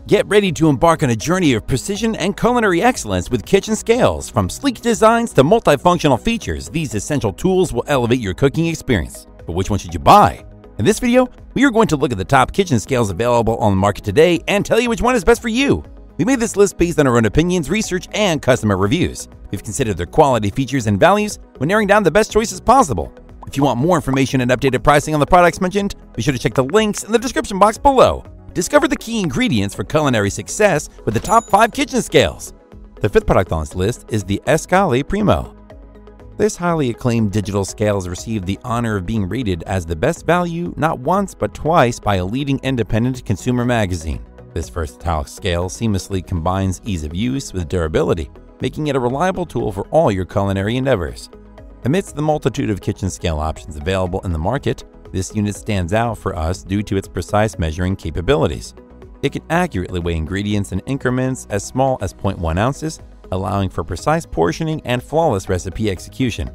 Get ready to embark on a journey of precision and culinary excellence with kitchen scales. From sleek designs to multifunctional features, these essential tools will elevate your cooking experience. But which one should you buy? In this video, we are going to look at the top kitchen scales available on the market today and tell you which one is best for you. We made this list based on our own opinions, research, and customer reviews. We've considered their quality, features, and values when narrowing down the best choices possible. If you want more information and updated pricing on the products mentioned, be sure to check the links in the description box below. Discover the key ingredients for culinary success with the top 5 kitchen scales. The 5th product on this list is the Escali Primo. This highly acclaimed digital scale has received the honor of being rated as the best value not once but twice by a leading independent consumer magazine. This versatile scale seamlessly combines ease of use with durability, making it a reliable tool for all your culinary endeavors. Amidst the multitude of kitchen scale options available in the market, this unit stands out for us due to its precise measuring capabilities. It can accurately weigh ingredients in increments as small as 0.1 ounces, allowing for precise portioning and flawless recipe execution.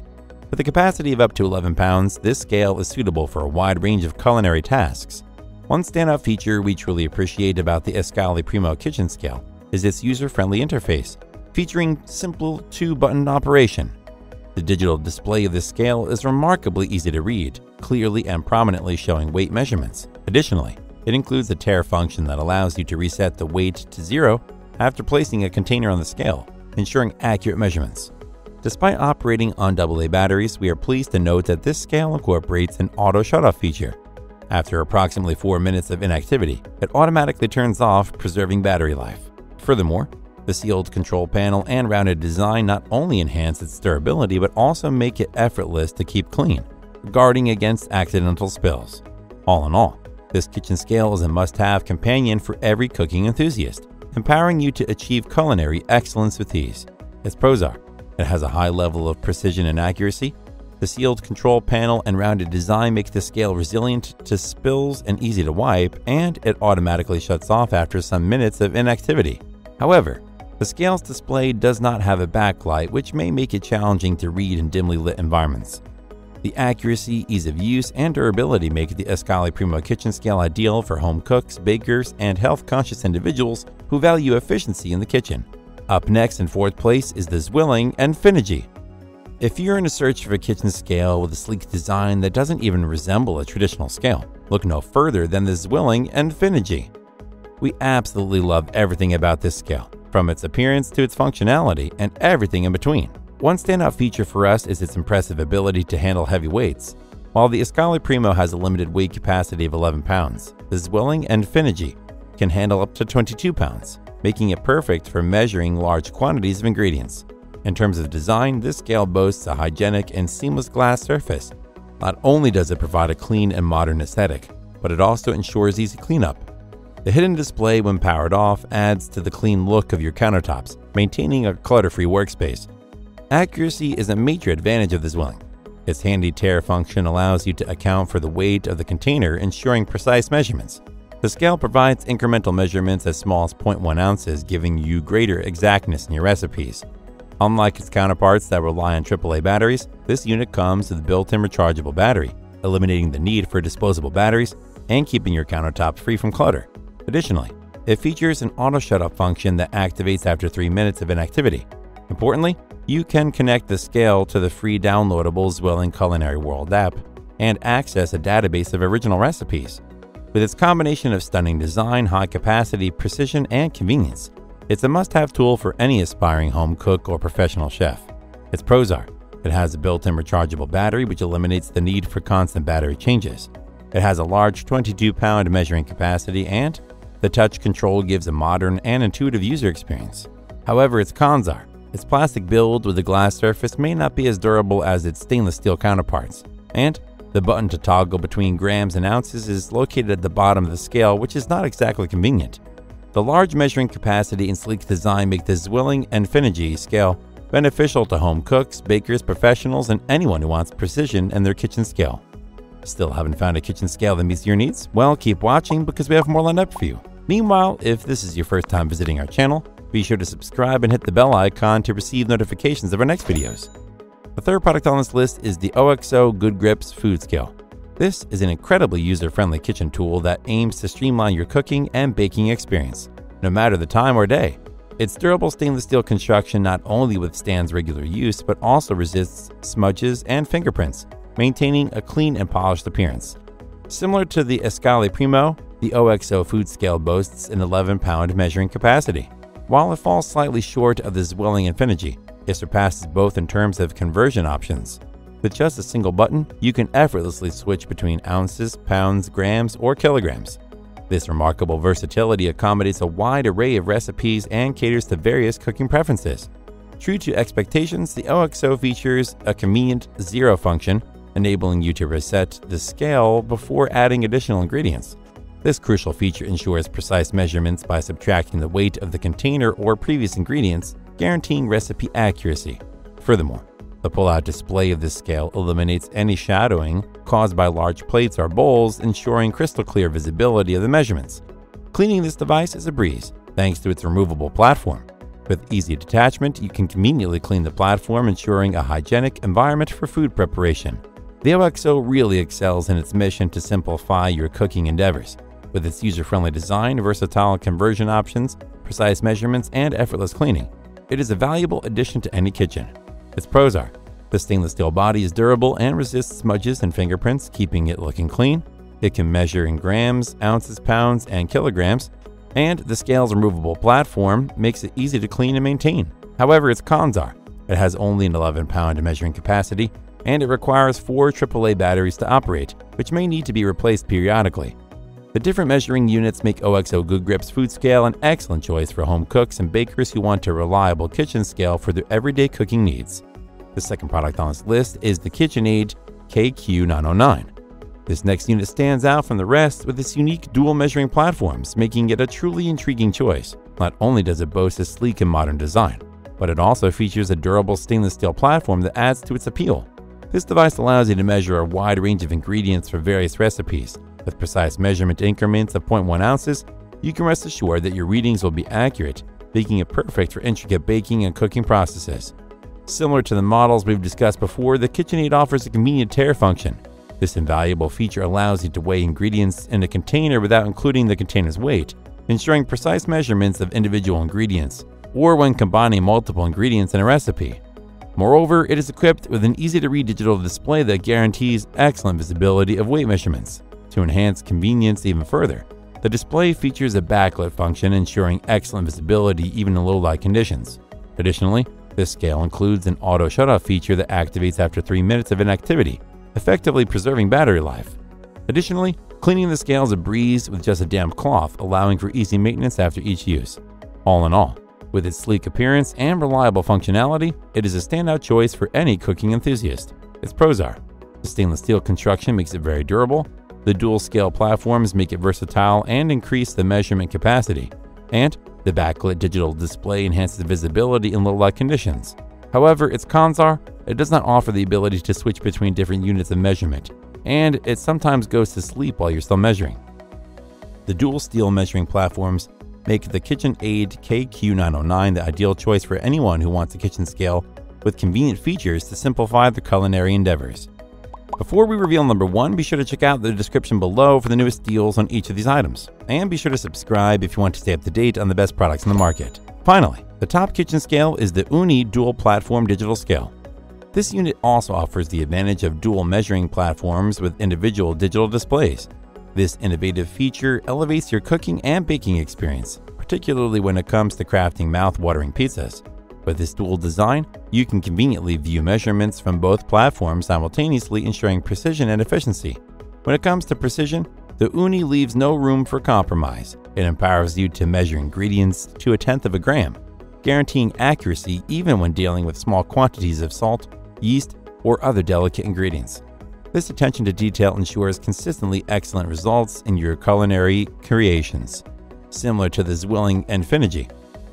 With a capacity of up to 11 pounds, this scale is suitable for a wide range of culinary tasks. One standout feature we truly appreciate about the Escali Primo kitchen scale is its user-friendly interface, featuring simple 2-button operation. The digital display of this scale is remarkably easy to read, clearly and prominently showing weight measurements. Additionally, it includes a tare function that allows you to reset the weight to 0 after placing a container on the scale, ensuring accurate measurements. Despite operating on AA batteries, we are pleased to note that this scale incorporates an auto shutoff feature. After approximately 4 minutes of inactivity, it automatically turns off, preserving battery life. Furthermore, the sealed control panel and rounded design not only enhance its durability but also make it effortless to keep clean, guarding against accidental spills. All in all, this kitchen scale is a must-have companion for every cooking enthusiast, empowering you to achieve culinary excellence with ease. Its pros are: it has a high level of precision and accuracy. The sealed control panel and rounded design make the scale resilient to spills and easy to wipe, and it automatically shuts off after some minutes of inactivity. However, the scale's display does not have a backlight, which may make it challenging to read in dimly lit environments. The accuracy, ease of use, and durability make the Escali Primo kitchen scale ideal for home cooks, bakers, and health-conscious individuals who value efficiency in the kitchen. Up next in 4th place is the ZWILLING Enfinigy. If you're in a search for a kitchen scale with a sleek design that doesn't even resemble a traditional scale, look no further than the ZWILLING Enfinigy. We absolutely love everything about this scale, from its appearance to its functionality and everything in between. One standout feature for us is its impressive ability to handle heavy weights. While the Escali Primo has a limited weight capacity of 11 pounds, the ZWILLING Enfinigy can handle up to 22 pounds, making it perfect for measuring large quantities of ingredients. In terms of design, this scale boasts a hygienic and seamless glass surface. Not only does it provide a clean and modern aesthetic, but it also ensures easy cleanup. The hidden display, when powered off, adds to the clean look of your countertops, maintaining a clutter-free workspace. Accuracy is a major advantage of the ZWILLING. Its handy tare function allows you to account for the weight of the container, ensuring precise measurements. The scale provides incremental measurements as small as 0.1 ounces, giving you greater exactness in your recipes. Unlike its counterparts that rely on AAA batteries, this unit comes with a built-in rechargeable battery, eliminating the need for disposable batteries and keeping your countertops free from clutter. Additionally, it features an auto shutoff function that activates after 3 minutes of inactivity. Importantly, you can connect the scale to the free downloadable ZWILLING Culinary World app and access a database of original recipes. With its combination of stunning design, high capacity, precision, and convenience, it's a must-have tool for any aspiring home cook or professional chef. Its pros are: it has a built-in rechargeable battery, which eliminates the need for constant battery changes. It has a large 22-pound measuring capacity, and the touch control gives a modern and intuitive user experience. However, its cons are: its plastic build with a glass surface may not be as durable as its stainless steel counterparts, and the button to toggle between grams and ounces is located at the bottom of the scale, which is not exactly convenient. The large measuring capacity and sleek design make the ZWILLING Enfinigy scale beneficial to home cooks, bakers, professionals, and anyone who wants precision in their kitchen scale. Still haven't found a kitchen scale that meets your needs? Well, keep watching because we have more lined up for you. Meanwhile, if this is your first time visiting our channel, be sure to subscribe and hit the bell icon to receive notifications of our next videos. The 3rd product on this list is the OXO Good Grips Food Scale. This is an incredibly user-friendly kitchen tool that aims to streamline your cooking and baking experience. no matter the time or day. Its durable stainless steel construction not only withstands regular use, but also resists smudges and fingerprints, maintaining a clean and polished appearance. Similar to the Escali Primo, the OXO food scale boasts an 11-pound measuring capacity. While it falls slightly short of the ZWILLING Enfinigy, it surpasses both in terms of conversion options. With just a single button, you can effortlessly switch between ounces, pounds, grams, or kilograms. This remarkable versatility accommodates a wide array of recipes and caters to various cooking preferences. True to expectations, the OXO features a convenient zero function, enabling you to reset the scale before adding additional ingredients. This crucial feature ensures precise measurements by subtracting the weight of the container or previous ingredients, guaranteeing recipe accuracy. Furthermore, the pull-out display of this scale eliminates any shadowing caused by large plates or bowls, ensuring crystal clear visibility of the measurements. Cleaning this device is a breeze, thanks to its removable platform. With easy detachment, you can conveniently clean the platform, ensuring a hygienic environment for food preparation. The OXO really excels in its mission to simplify your cooking endeavors. With its user-friendly design, versatile conversion options, precise measurements, and effortless cleaning, it is a valuable addition to any kitchen. Its pros are: the stainless steel body is durable and resists smudges and fingerprints, keeping it looking clean. It can measure in grams, ounces, pounds, and kilograms. And the scale's removable platform makes it easy to clean and maintain. However, its cons are: it has only an 11-pound measuring capacity, and it requires 4 AAA batteries to operate, which may need to be replaced periodically. The different measuring units make OXO Good Grips Food Scale an excellent choice for home cooks and bakers who want a reliable kitchen scale for their everyday cooking needs. The second product on this list is the KitchenAid KQ909. This next unit stands out from the rest with its unique dual measuring platforms, making it a truly intriguing choice. Not only does it boast a sleek and modern design, but it also features a durable stainless steel platform that adds to its appeal. This device allows you to measure a wide range of ingredients for various recipes. With precise measurement increments of 0.1 ounces, you can rest assured that your readings will be accurate, making it perfect for intricate baking and cooking processes. Similar to the models we've discussed before, the KitchenAid offers a convenient tare function. This invaluable feature allows you to weigh ingredients in a container without including the container's weight, ensuring precise measurements of individual ingredients, or when combining multiple ingredients in a recipe. Moreover, it is equipped with an easy-to-read digital display that guarantees excellent visibility of weight measurements. To enhance convenience even further, the display features a backlit function, ensuring excellent visibility even in low-light conditions. Additionally, this scale includes an auto shutoff feature that activates after 3 minutes of inactivity, effectively preserving battery life. Additionally, cleaning the scale is a breeze with just a damp cloth, allowing for easy maintenance after each use. All in all, with its sleek appearance and reliable functionality, it is a standout choice for any cooking enthusiast. Its pros are: the stainless steel construction makes it very durable, the dual scale platforms make it versatile and increase the measurement capacity, and the backlit digital display enhances visibility in low-light conditions. However, its cons are: it does not offer the ability to switch between different units of measurement, and it sometimes goes to sleep while you're still measuring. The dual steel measuring platforms make the KitchenAid KQ909 the ideal choice for anyone who wants a kitchen scale with convenient features to simplify their culinary endeavors. Before we reveal number 1, be sure to check out the description below for the newest deals on each of these items, and be sure to subscribe if you want to stay up to date on the best products in the market. Finally, the top kitchen scale is the Ooni Dual Platform Digital Scale. This unit also offers the advantage of dual measuring platforms with individual digital displays. This innovative feature elevates your cooking and baking experience, particularly when it comes to crafting mouth-watering pizzas. With this dual design, you can conveniently view measurements from both platforms simultaneously, ensuring precision and efficiency. When it comes to precision, the Ooni leaves no room for compromise. It empowers you to measure ingredients to 1/10 of a gram, guaranteeing accuracy even when dealing with small quantities of salt, yeast, or other delicate ingredients. This attention to detail ensures consistently excellent results in your culinary creations. Similar to the ZWILLING Enfinigy,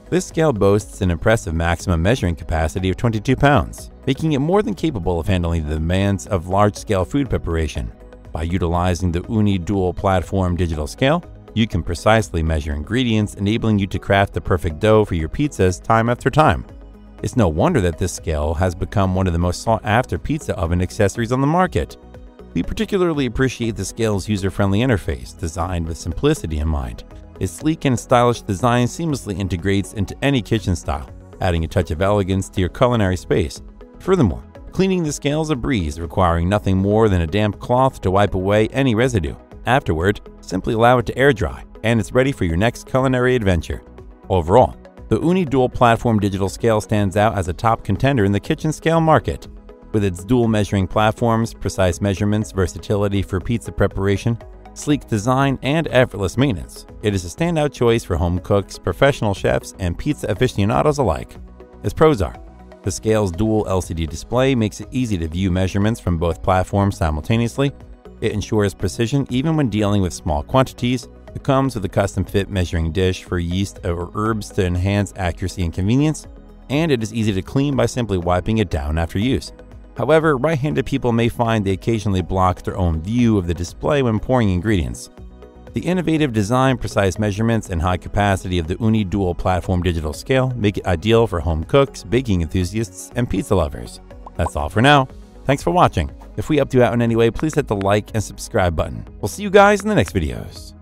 this scale boasts an impressive maximum measuring capacity of 22 pounds, making it more than capable of handling the demands of large-scale food preparation. By utilizing the Ooni Dual Platform Digital Scale, you can precisely measure ingredients, enabling you to craft the perfect dough for your pizzas time after time. It's no wonder that this scale has become one of the most sought-after pizza oven accessories on the market. We particularly appreciate the scale's user-friendly interface, designed with simplicity in mind. Its sleek and stylish design seamlessly integrates into any kitchen style, adding a touch of elegance to your culinary space. Furthermore, cleaning the scale is a breeze, requiring nothing more than a damp cloth to wipe away any residue. Afterward, simply allow it to air dry, and it's ready for your next culinary adventure. Overall, the Ooni dual platform digital scale stands out as a top contender in the kitchen scale market. With its dual measuring platforms, precise measurements, versatility for pizza preparation, sleek design, and effortless maintenance, it is a standout choice for home cooks, professional chefs, and pizza aficionados alike. Its pros are: the scale's dual LCD display makes it easy to view measurements from both platforms simultaneously. It ensures precision even when dealing with small quantities. It comes with a custom-fit measuring dish for yeast or herbs to enhance accuracy and convenience, and it is easy to clean by simply wiping it down after use. However, right-handed people may find they occasionally block their own view of the display when pouring ingredients. The innovative design, precise measurements, and high capacity of the Ooni dual platform digital scale make it ideal for home cooks, baking enthusiasts, and pizza lovers. That's all for now. Thanks for watching. If we helped you out in any way, please hit the like and subscribe button. We'll see you guys in the next videos.